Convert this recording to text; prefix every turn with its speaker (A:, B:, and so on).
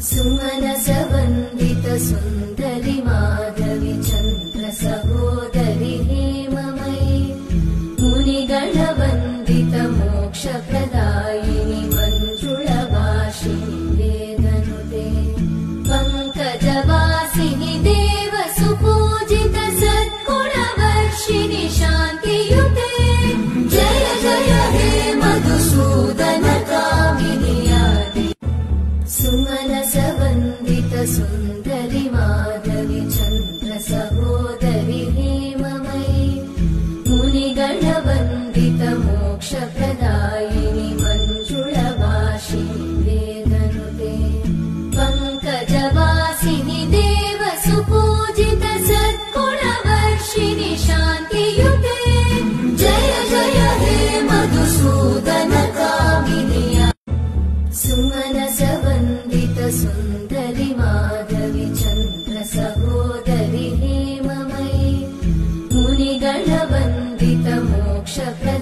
A: सुमनसवन्दित सुन्दरि माधवि चन्द्र सहोदरि हेममयि मुनिगणवन्दित मोक्षप्रदायिनि मञ्जुळवासिनि वेदनुते पङ्कजवासिनि देव सुपूजित सद्गुणवर्षिणि शान्तियुते जय जय हे मधुसूदन कामिनि आदि सुमनसवन्दित सुन्दरि माधवि चन्द्र सहोदरि हेममयि मुनिगणवन्दित मोक्षप्रदायिनि मञ्जुळवासिनि वेदनुते पङ्कजवासिनि देव सुपूजित सद्गुणवर्षिणि शान्तियुते जय जय हे मधुसूदन कामिनि सुमनसवन्दित सुन्दरि माधवि चन्द्र सहोदरि हेममयि मुनिगणवन्दित मोक्षप्रदायिनि